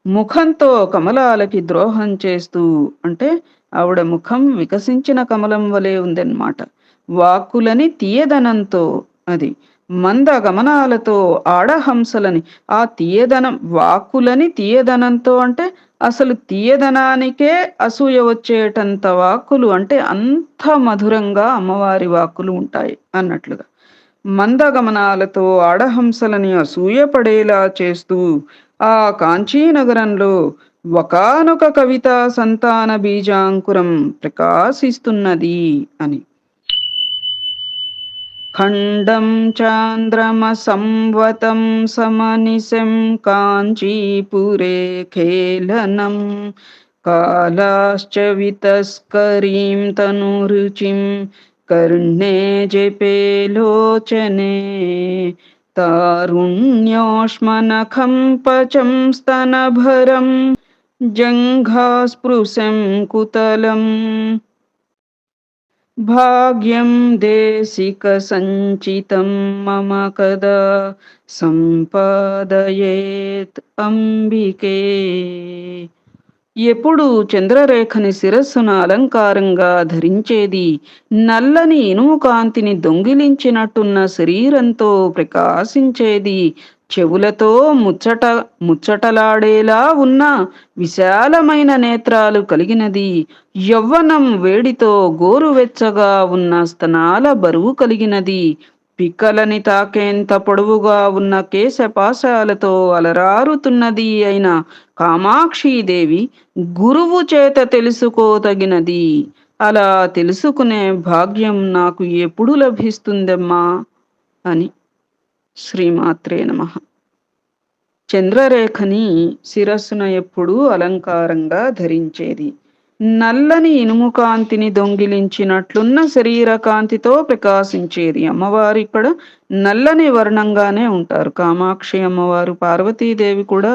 A: ముఖంతో కమలాలకి ద్రోహం చేస్తూ అంటే ఆవిడ ముఖం వికసించిన కమలం వలె ఉందన్నమాట. వాక్కులని తీయదనంతో అది. మంద గమనాలతో ఆడహంసలని ఆ తీయదనం వాక్కులని తీయదనంతో అంటే అసలు తీయదనానికే అసూయ వచ్చేటంత వాక్కులు అంటే అంత మధురంగా అమ్మవారి వాక్కులు ఉంటాయి అన్నట్లుగా. మందగమనాలతో ఆడహంసలని అసూయపడేలా చేస్తూ ఆ కాంచీనగరంలో ఒకానొక కవితా సంతాన బీజాంకురం ప్రకాశిస్తున్నది అని. ఖండం చాంద్రమ సంవతం సమనిశం కాంచీపురే ఖేళనం కాలాశ్చ వితస్కరీం తనురుచిం కర్ణే జపే లోచనే తారుణ్యోష్మనఖం పచం స్తనభరం జంఘాస్పృశం కుతలం భాగ్యం దేశికసञ्चितं మమ కదా సంపాదయేత్ అంబికే. ఎప్పుడు చంద్రరేఖని శిరస్సున అలంకారంగా ధరించేది, నల్లని ఇనుము కాంతిని దొంగిలించినట్టున్న శరీరంతో ప్రకాశించేది, చెవులతో ముచ్చటలాడేలా ఉన్న విశాలమైన నేత్రాలు కలిగినది, యవ్వనం వేడితో గోరువెచ్చగా ఉన్న స్తనాల బరువు కలిగినది, పిక్కలని తాకేంత పొడవుగా ఉన్న కేశపాశాలతో అలరారుతున్నది అయిన కామాక్షీదేవి గురువు చేత తెలుసుకోదగినది. అలా తెలుసుకునే భాగ్యం నాకు ఎప్పుడు లభిస్తుందమ్మా అని. శ్రీమాత్రే నమః. చంద్రరేఖని శిరస్సున ఎప్పుడూ అలంకారంగా ధరించేది. నల్లని ఇనుము కాంతిని దొంగిలించినట్లున్న శరీర కాంతితో ప్రకాశించేది. అమ్మవారు ఇక్కడ నల్లని వర్ణంగానే ఉంటారు. కామాక్షి అమ్మవారు, పార్వతీదేవి కూడా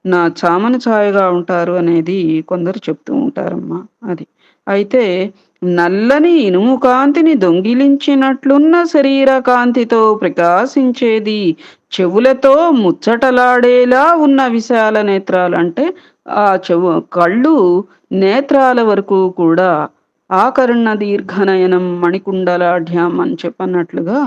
A: నా చామన ఛాయగా ఉంటారు అనేది కొందరు చెప్తూ ఉంటారమ్మా. అది. అయితే నల్లని ఇనుము కాంతిని దొంగిలించినట్లున్న శరీర కాంతితో ప్రకాశించేది, చెవులతో ముచ్చటలాడేలా ఉన్న విశాల నేత్రాలు అంటే ఆ కళ్ళు నేత్రాల వరకు కూడా ఆకర్ణ దీర్ఘనయనం మణికుండలాఢ్యం అని చెప్పన్నట్లుగా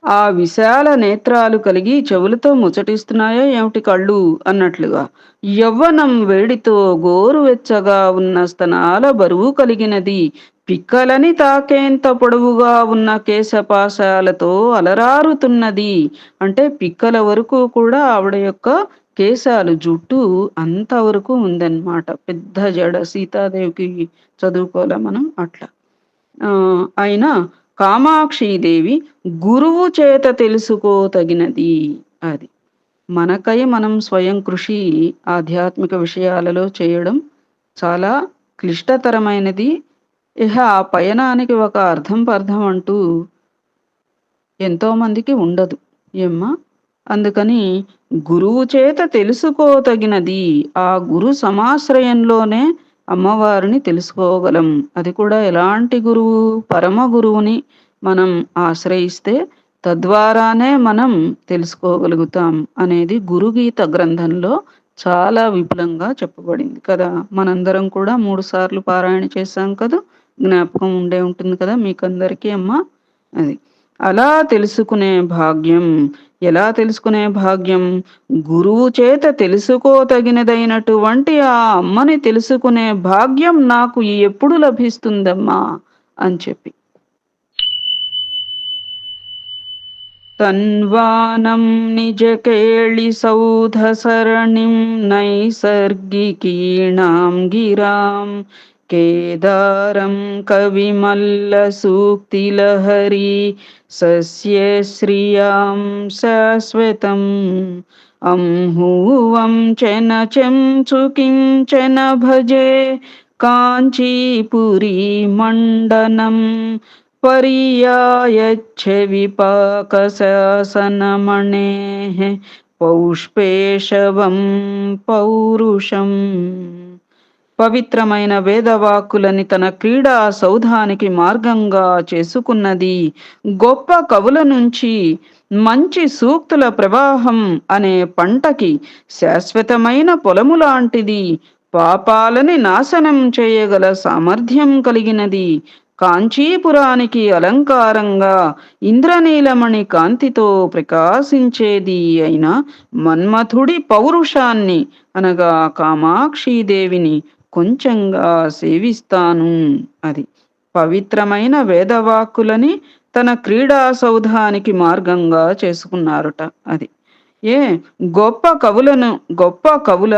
A: ఆ విశాల నేత్రాలు కలిగి చెవులతో ముచ్చటిస్తున్నాయో ఏమిటి కళ్ళు అన్నట్లుగా. యవ్వనం వేడితో గోరువెచ్చగా ఉన్న స్తనాల బరువు కలిగినది, పిక్కలని తాకేంత పొడవుగా ఉన్న కేశపాశాలతో అలరారుతున్నది. అంటే పిక్కల వరకు కూడా ఆవిడ యొక్క కేశాలు, జుట్టు అంతవరకు ఉందన్నమాట. పెద్ద జడ సీతాదేవికి చదువుకోలే మనం అట్లా. అయినా కామాక్షీదేవి గురువు చేత తెలుసుకోతగినది. అది. మనకై మనం స్వయం కృషి ఆధ్యాత్మిక విషయాలలో చేయడం చాలా క్లిష్టతరమైనది. ఇహ ఆ పయనానికి ఒక అర్థం పర్థం అంటూ ఎంతో మందికి ఉండదు. ఏమ్మా? అందుకని గురువు చేత తెలుసుకోతగినది. ఆ గురు సమాశ్రయంలోనే అమ్మవారిని తెలుసుకోగలం. అది కూడా ఎలాంటి గురువు? పరమ గురువుని మనం ఆశ్రయిస్తే తద్వారానే మనం తెలుసుకోగలుగుతాం అనేది గురుగీత గ్రంథంలో చాలా విపులంగా చెప్పబడింది కదా! మనందరం కూడా 3 సార్లు పారాయణ చేశాం కదా! జ్ఞాపకం ఉండే ఉంటుంది కదా మీకందరికీ అమ్మ? అది. అలా తెలుసుకునే భాగ్యం. ఎలా తెలుసుకునే భాగ్యం? గురువు చేత తెలుసుకోతగినదైనటువంటి ఆ అమ్మని తెలుసుకునే భాగ్యం నాకు ఎప్పుడు లభిస్తుందమ్మా అని చెప్పి. తన్వానం నిజకేళిసౌధసరణిం నైసర్గికీణాం గిరాం కేదారం కవిమల్లసూక్తిలహరీ సస్యశ్రియాం శాశ్వతం అంహూవం చెంచుకించన భజే కాంచీపురీ మండనం पर्यायच्छ विपाकशासनमणेः పౌష్పేషవం పౌరుషం. పవిత్రమైన వేదవాక్కులని తన క్రీడా సౌధానికి మార్గంగా చేసుకున్నది. గొప్ప కవుల నుంచి మంచి సూక్తుల ప్రవాహం అనే పంటకి శాశ్వతమైన పొలము లాంటిది. పాపాలని నాశనం చేయగల సామర్థ్యం కలిగినది. కాంచీపురానికి అలంకారంగా ఇంద్రనీలమణి కాంతితో ప్రకాశించేది అయిన మన్మథుడి పౌరుషాన్ని అనగా కామాక్షీదేవిని కొంచెంగా సేవిస్తాను. అది పవిత్రమైన వేదవాక్కులని తన క్రీడా సౌధానికి మార్గంగా చేసుకున్నారట. అది ఏ గొప్ప కవుల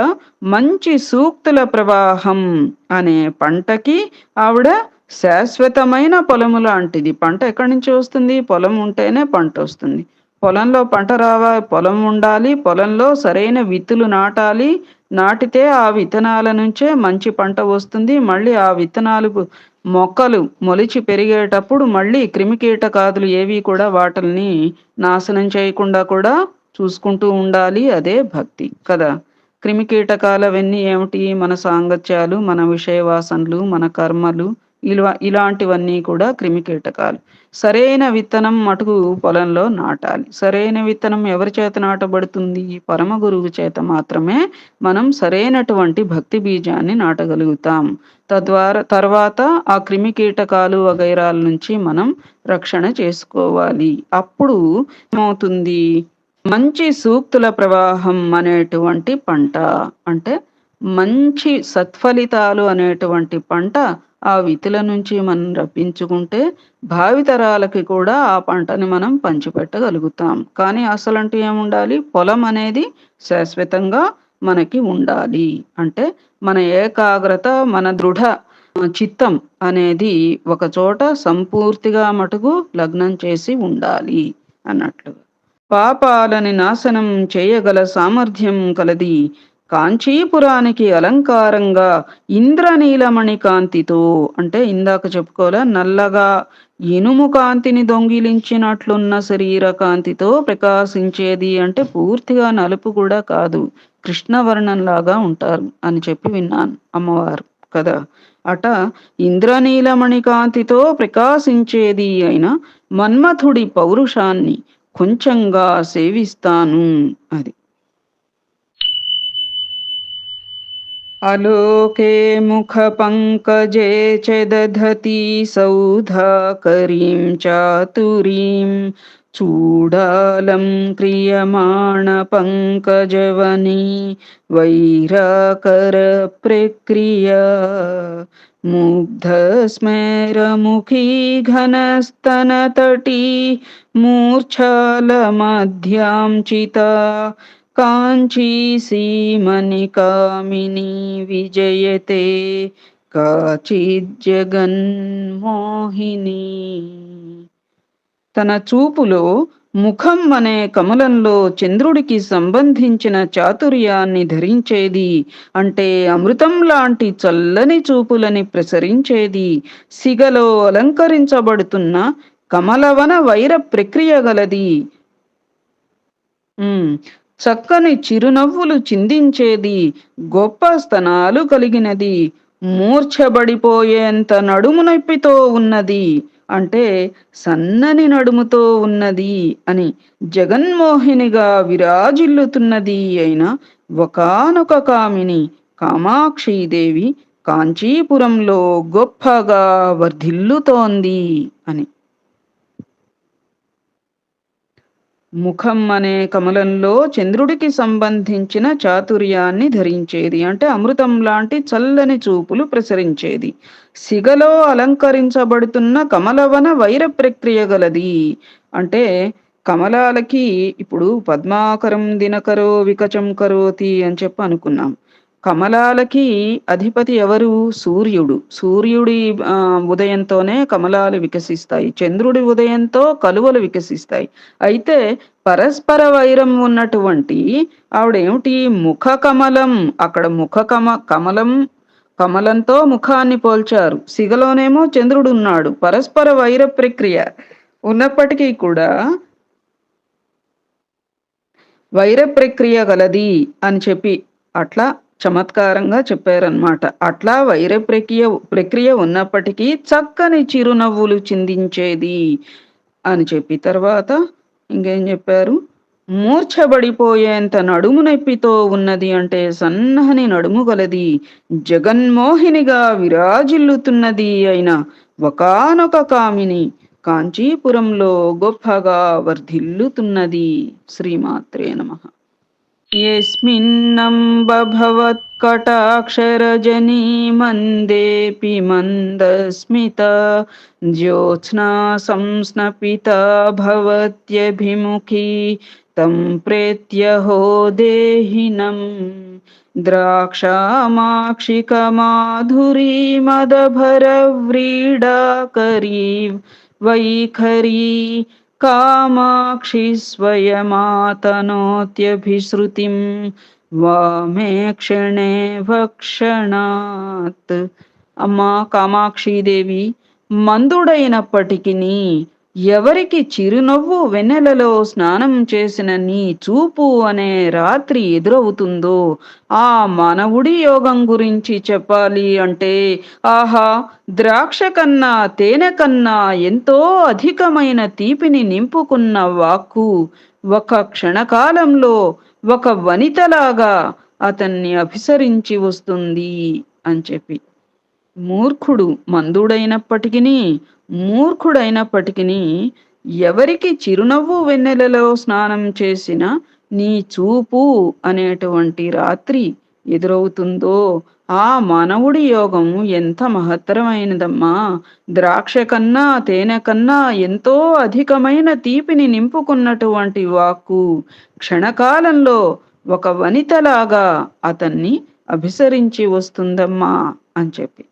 A: మంచి సూక్తుల ప్రవాహం అనే పంటకి ఆవిడ శాశ్వతమైన పొలము లాంటిది. పంట ఎక్కడి నుంచి వస్తుంది? పొలం ఉంటేనే పంట వస్తుంది. పొలంలో పంట పొలం ఉండాలి. పొలంలో సరైన విత్తులు నాటాలి. నాటితే ఆ విత్తనాల నుంచే మంచి పంట వస్తుంది. మళ్ళీ ఆ విత్తనాలు మొక్కలు మొలిచి పెరిగేటప్పుడు మళ్ళీ క్రిమికీటకాదులు ఏవి కూడా వాటిల్ని నాశనం చేయకుండా కూడా చూసుకుంటూ ఉండాలి. అదే భక్తి కదా! క్రిమికీటకాలవన్నీ ఏమిటి? మన సాంగత్యాలు, మన విషయ వాసనలు, మన కర్మలు, ఇలాంటివన్నీ కూడా క్రిమికీటకాలు. సరైన విత్తనం మటుకు పొలంలో నాటాలి. సరైన విత్తనం ఎవరి చేత నాటబడుతుంది? పరమ గురువు చేత మాత్రమే మనం సరైనటువంటి భక్తి బీజాన్ని నాటగలుగుతాం. తర్వాత ఆ క్రిమికీటకాలు వగైరాల నుంచి మనం రక్షణ చేసుకోవాలి. అప్పుడు ఏమవుతుంది? మంచి సూక్తుల ప్రవాహం అనేటువంటి పంట, అంటే మంచి సత్ఫలితాలు అనేటువంటి పంట ఆ విత్తుల నుంచి మనం రప్పించుకుంటే భావితరాలకి కూడా ఆ పంటని మనం పంచిపెట్టగలుగుతాం. కానీ అసలంటూ ఏముండాలి? పొలం అనేది శాశ్వతంగా మనకి ఉండాలి. అంటే మన ఏకాగ్రత, మన దృఢ చిత్తం అనేది ఒక చోట సంపూర్తిగా మటుకు లగ్నం చేసి ఉండాలి అన్నట్లు. పాపాలని నాశనం చేయగల సామర్థ్యం కలది. కాంచీపురానికి అలంకారంగా ఇంద్రనీలమణి కాంతితో, అంటే ఇందాక చెప్పుకోలే, నల్లగా ఇనుము కాంతిని దొంగిలించినట్లున్న శరీర కాంతితో ప్రకాశించేది. అంటే పూర్తిగా నలుపు కూడా కాదు, కృష్ణవర్ణంలాగా ఉంటారు అని చెప్పి విన్నాను అమ్మవారు కదా. అట ఇంద్రనీలమణి కాంతితో ప్రకాశించేది అయిన మన్మథుడి పౌరుషాన్ని కొంచెంగా సేవిస్తాను. అది అలోకే ముఖ పంకజే చదధతి సౌధాకరీం చాతురీం చూడాలం క్రియమాణ పంకజవని వైరాకర ప్రక్రియ ముగ్ధస్మేరముఖీ ఘనస్తనతటీ మూర్ఛాల మధ్యాంచిత కాంచీ సీమని కామిని విజయతే కాచిజ్జగన్మోహిని. తన చూపులో ముఖం అనే కమలంలో చంద్రుడికి సంబంధించిన చాతుర్యాన్ని ధరించేది. అంటే అమృతం లాంటి చల్లని చూపులని ప్రసరించేది. సిగలో అలంకరించబడుతున్న కమలవన వైర ప్రక్రియ గలది. చక్కని చిరునవ్వులు చిందించేది. గొప్ప స్తనాలు కలిగినది. మూర్ఛబడిపోయేంత నడుము నొప్పితో ఉన్నది అంటే సన్నని నడుముతో ఉన్నది అని జగన్మోహినిగా విరాజిల్లుతున్నది అయిన ఒకానొక కామిని కామాక్షీదేవి కాంచీపురంలో గొప్పగా వర్ధిల్లుతోంది అని. ముఖం అనే కమలంలో చంద్రుడికి సంబంధించిన చాతుర్యాన్ని ధరించేది. అంటే అమృతం లాంటి చల్లని చూపులు ప్రసరించేది. సిగలో అలంకరించబడుతున్న కమలవన వైర ప్రక్రియ గలది. అంటే కమలాలకి ఇప్పుడు పద్మాకరం దినకరో వికచం కరోతి అని చెప్పి అనుకున్నాం. కమలాలకి అధిపతి ఎవరు? సూర్యుడు. సూర్యుడి ఉదయంతోనే కమలాలు వికసిస్తాయి. చంద్రుడి ఉదయంతో కలువలు వికసిస్తాయి. అయితే పరస్పర వైరం ఉన్నటువంటి ఆవిడేమిటి? ముఖ కమలం. అక్కడ కమలం కమలంతో ముఖాన్ని పోల్చారు. సిగలోనేమో చంద్రుడు ఉన్నాడు. పరస్పర వైర ప్రక్రియ ఉన్నప్పటికీ కూడా వైర ప్రక్రియ గలది అని చెప్పి అట్లా చమత్కారంగా చెప్పారనమాట. అట్లా వైర ప్రక్రియ ఉన్నప్పటికీ చక్కని చిరునవ్వులు చిందించేది అని చెప్పి తర్వాత ఇంకేం చెప్పారు? మూర్ఛబడిపోయేంత నడుము నొప్పితో ఉన్నది అంటే సన్నని నడుము గలది, జగన్మోహినిగా విరాజిల్లుతున్నది అయిన ఒకానొక కామిని కాంచీపురంలో గొప్పగా వర్ధిల్లుతున్నది. శ్రీమాత్రే నమః. యస్మిన్నంబభవత్కటాక్షరజనీ మందేపి మందస్మితా జ్యోత్స్నా సంస్నపితా భవత్యభిముఖీ తం ప్రేత్యహో దేహినం ద్రాక్షామాక్షికమాధురీమదభరవ్రీడాకరీ వైఖరీ కామాక్షి స్వయమాతనోత్యభిశ్రుతిం వామే క్షణే భక్షణాత్. అమ్మా కామాక్షీదేవి, మందుడైనప్పటికిని ఎవరికి చిరునవ్వు వెన్నెలలో స్నానం చేసిన నీ చూపు అనే రాత్రి ఎదురవుతుందో ఆ మానవుడి యోగం గురించి చెప్పాలి అంటే ఆహా, ద్రాక్ష కన్నా తేనె కన్నా ఎంతో అధికమైన తీపిని నింపుకున్న వాక్కు ఒక క్షణకాలంలో ఒక వనితలాగా అతన్ని అభిసరించి వస్తుంది అని చెప్పి. మూర్ఖుడైనప్పటికీ ఎవరికి చిరునవ్వు వెన్నెలలో స్నానం చేసిన నీ చూపు అనేటువంటి రాత్రి ఎదురవుతుందో ఆ మానవుడి యోగం ఎంత మహత్తరమైనదమ్మా. ద్రాక్ష కన్నా తేనె కన్నా ఎంతో అధికమైన తీపిని నింపుకున్నటువంటి వాక్కు క్షణకాలంలో ఒక వనితలాగా అతన్ని అభిసరించి వస్తుందమ్మా అని చెప్పి.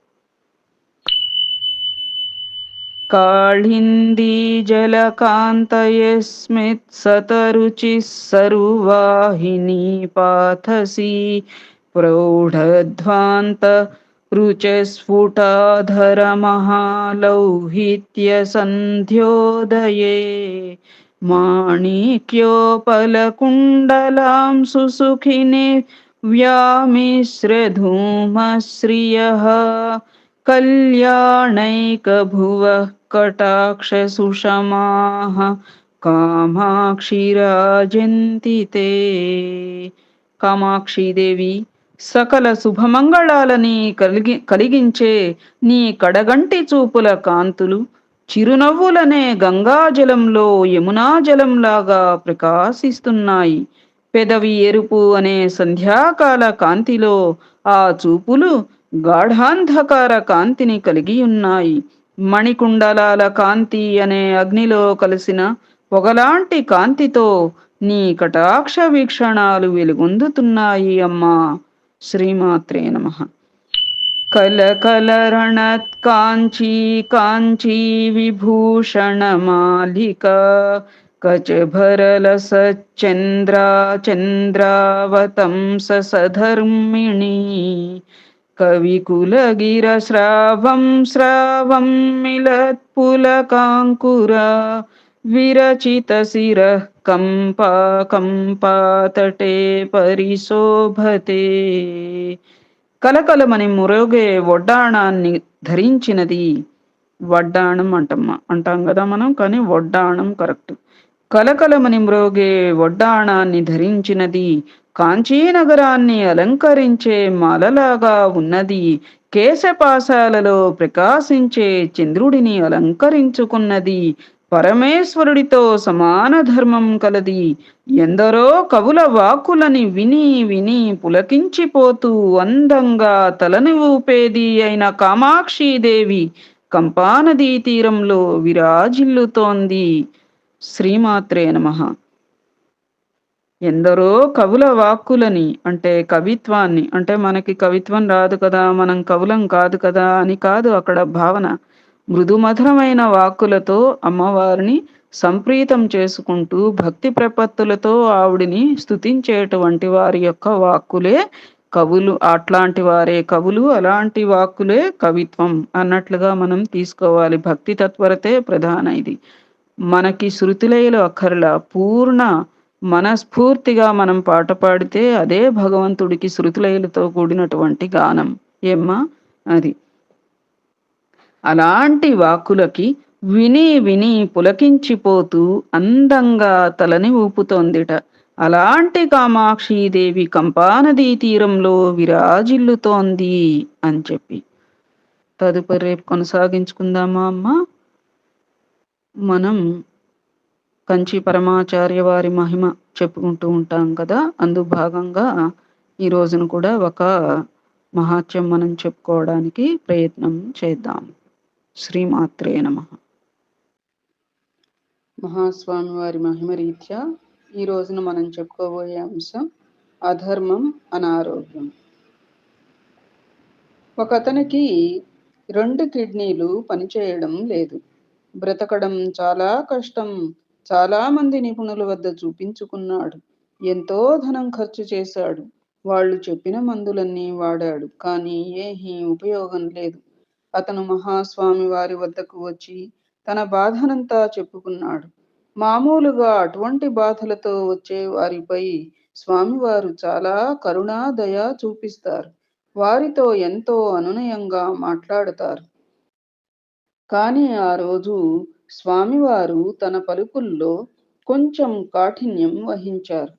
A: కాళిందీ జలకాంతయస్మిత్ సతరుచిః సరువాహినీ పాథసీ ప్రౌఢధ్వాంత రుచస్ఫుటాధరమహాలౌహిత్య సంధ్యోదయే మాణిక్యోపలకుండలాం సుసుఖిని వ్యామిశ్రధూమశ్రియః కళ్యాణైకభువః కటాక్షసుషమాః కామాక్షిరాజంతి తే. కామాక్షీదేవి, సకల శుభమంగళాలని కలిగించే నీ కడగంటి చూపుల కాంతులు చిరునవ్వులనే గంగాజలంలో యమునా జలంలాగా ప్రకాశిస్తున్నాయి. పెదవి ఎరుపు అనే సంధ్యాకాల కాంతిలో ఆ చూపులు గాఢాంధకార కాంతిని కలిగి ఉన్నాయి. మణికుండలాల కాంతి అనే అగ్నిలో కలిసిన పొగలాంటి కాంతితో నీ కటాక్ష వీక్షణాలు వెలుగొందుతున్నాయి అమ్మా. శ్రీమాత్రే నమః. కలకలరణత్ కాంచీ కాంచీ విభూషణ మాలికా కచభరలసచ్చంద్రా చంద్రావతంస సధర్మిణీ కవికులగిర స్రావం మిలత్పులకాంకురా విరచిత శిరః కంపాతటే పరిశోభతే కలకలమని మ్రోగే వడ్డాణాన్ని ధరించినది. వడ్డాణం అంటాం గదా మనం. కానీ వడ్డాణం కరెక్ట్. కలకలమని మ్రోగే వడ్డాణాన్ని ధరించినది. కాంచీనగరాన్ని అలంకరించే మాలలాగా ఉన్నది. కేశపాశాలలో ప్రకాశించే చంద్రుడిని అలంకరించుకున్నది. పరమేశ్వరుడితో సమాన ధర్మం కలది. ఎందరో కవుల వాక్కులని విని విని పులకించిపోతూ అందంగా తలని ఊపేది అయిన కామాక్షీదేవి కంపానదీ తీరంలో విరాజిల్లుతోంది. శ్రీమాత్రే నమః. ఎందరో కవుల వాక్కులని అంటే కవిత్వాన్ని, అంటే మనకి కవిత్వం రాదు కదా, మనం కవులం కాదు కదా అని కాదు అక్కడ భావన. మృదుమధురమైన వాక్కులతో అమ్మవారిని సంప్రీతం చేసుకుంటూ భక్తి ప్రపత్తులతో ఆవిడిని స్తుతించేటువంటి వారి యొక్క వాక్కులే కవులు. అట్లాంటి వారే కవులు, అలాంటి వాక్కులే కవిత్వం అన్నట్లుగా మనం తీసుకోవాలి. భక్తి తత్పరతే ప్రధాన. ఇది మనకి శృతిలయలు అక్కర్లా, పూర్ణ మనస్ఫూర్తిగా మనం పాట పాడితే అదే భగవంతుడికి శృతిలయలతో కూడినటువంటి గానం. ఏమ్మా అది. అలాంటి వాక్కులకి విని విని పులకించిపోతూ అందంగా తలని ఊపుతోందిట. అలాంటి కామాక్షీదేవి కంపానదీ తీరంలో విరాజిల్లుతోంది అని చెప్పి. తదుపరి రేపు కొనసాగించుకుందామా అమ్మ. మనం కంచి పరమాచార్య వారి మహిమ చెప్పుకుంటూ ఉంటాం కదా. అందు భాగంగా ఈ రోజును కూడా ఒక మహాత్యం మనం చెప్పుకోవడానికి ప్రయత్నం చేద్దాం. శ్రీమాత్రే నమః. మహాస్వామి వారి మహిమ రీత్యా ఈ రోజున మనం చెప్పుకోబోయే అంశం అధర్మం, అనారోగ్యం. ఒకతనికి 2 కిడ్నీలు పనిచేయడం లేదు. బ్రతకడం చాలా కష్టం. చాలా మంది నిపుణుల వద్ద చూపించుకున్నాడు. ఎంతో ధనం ఖర్చు చేశాడు. వాళ్ళు చెప్పిన మందులన్నీ వాడాడు. కానీ ఏమీ ఉపయోగం లేదు. అతను మహాస్వామి వారి వద్దకు వచ్చి తన బాధనంతా చెప్పుకున్నాడు. మామూలుగా అటువంటి బాధలతో వచ్చే వారిపై స్వామివారు చాలా కరుణా దయ చూపిస్తారు. వారితో ఎంతో అనునయంగా మాట్లాడతారు. కానీ ఆ రోజు స్వామివారు తన పలుకుల్లో కొంచెం కాఠిన్యం వహించారు.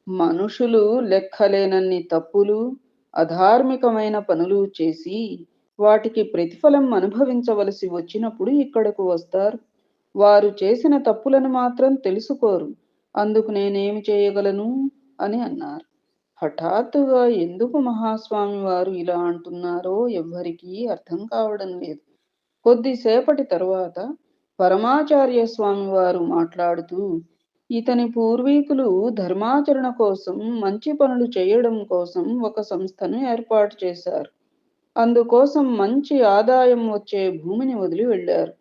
A: మనుషులు లెక్కలేనన్ని తప్పులు, అధార్మికమైన పనులు చేసి వాటికి ప్రతిఫలం అనుభవించవలసి వచ్చినప్పుడు ఇక్కడకు వస్తారు. వారు చేసిన తప్పులను మాత్రం తెలుసుకోరు. అందుకు నేనేమి చేయగలను అని అన్నారు. హఠాత్తుగా ఎందుకు మహాస్వామి వారు ఇలా అంటున్నారో ఎవ్వరికీ అర్థం కావడం లేదు. కొద్దిసేపటి తరువాత పరమాచార్య స్వామి వారు మాట్లాడుతూ, ఇతని పూర్వీకులు ధర్మాచరణ కోసం, మంచి పనులు చేయడం కోసం ఒక సంస్థను ఏర్పాటు చేశారు. అందుకోసం మంచి ఆదాయం వచ్చే భూమిని వదిలి వెళ్ళారు.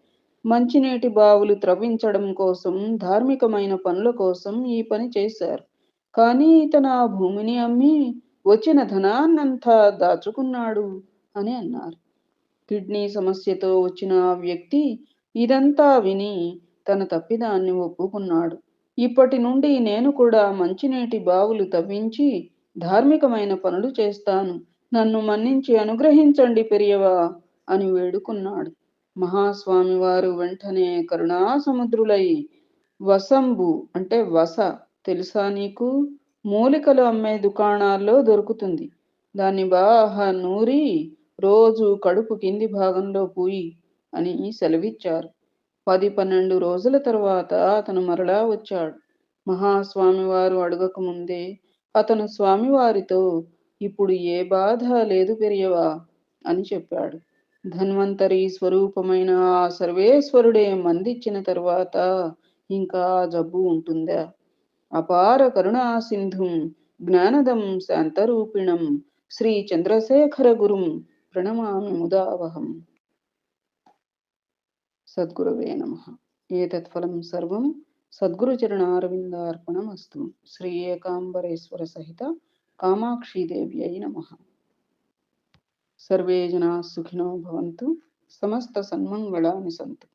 A: మంచినీటి బావులు త్రవ్వించడం కోసం, ధార్మికమైన పనుల కోసం ఈ పని చేశారు. కానీ ఇతను ఆ భూమిని అమ్మి వచ్చిన ధనాన్నంతా దాచుకున్నాడు అని అన్నారు. కిడ్నీ సమస్యతో వచ్చిన ఆ వ్యక్తి ఇదంతా విని తన తప్పిదాన్ని ఒప్పుకున్నాడు. ఇప్పటి నుండి నేను కూడా మంచినీటి బావులు తవ్వించి ధార్మికమైన పనులు చేస్తాను. నన్ను మన్నించి అనుగ్రహించండి పెరియవా అని వేడుకున్నాడు. మహాస్వామి వారు వెంటనే కరుణాసముద్రులై, వసంబు అంటే వస తెలుసా నీకు? మూలికలు అమ్మే దుకాణాల్లో దొరుకుతుంది. దాన్ని బాగా నూరి రోజు కడుపు కింది భాగంలో పూయి అని సెలవిచ్చారు. 10-12 రోజుల తరువాత అతను మరలా వచ్చాడు. మహాస్వామి వారు అడగక ముందే అతను స్వామివారితో, ఇప్పుడు ఏ బాధ లేదు పెరియవా అని చెప్పాడు. ధన్వంతరి స్వరూపమైన ఆ సర్వేశ్వరుడే మందిచ్చిన తరువాత ఇంకా జబ్బు ఉంటుందా? అపార కరుణా సింధుం జ్ఞానదం శాంతరూపిణం శ్రీ చంద్రశేఖర గురుం ప్రణమామి ముదావహం. సద్గురవే నమః. ఏతత్ఫలం సర్వం సద్గురుచరణారవిందార్పణమస్తు. శ్రీ ఏకాంబరేశ్వర సహిత కామాక్షీదేవ్యై నమః. సర్వే జనాః సుఖినో భవంతు. సమస్త సన్మంగళాని సంతు.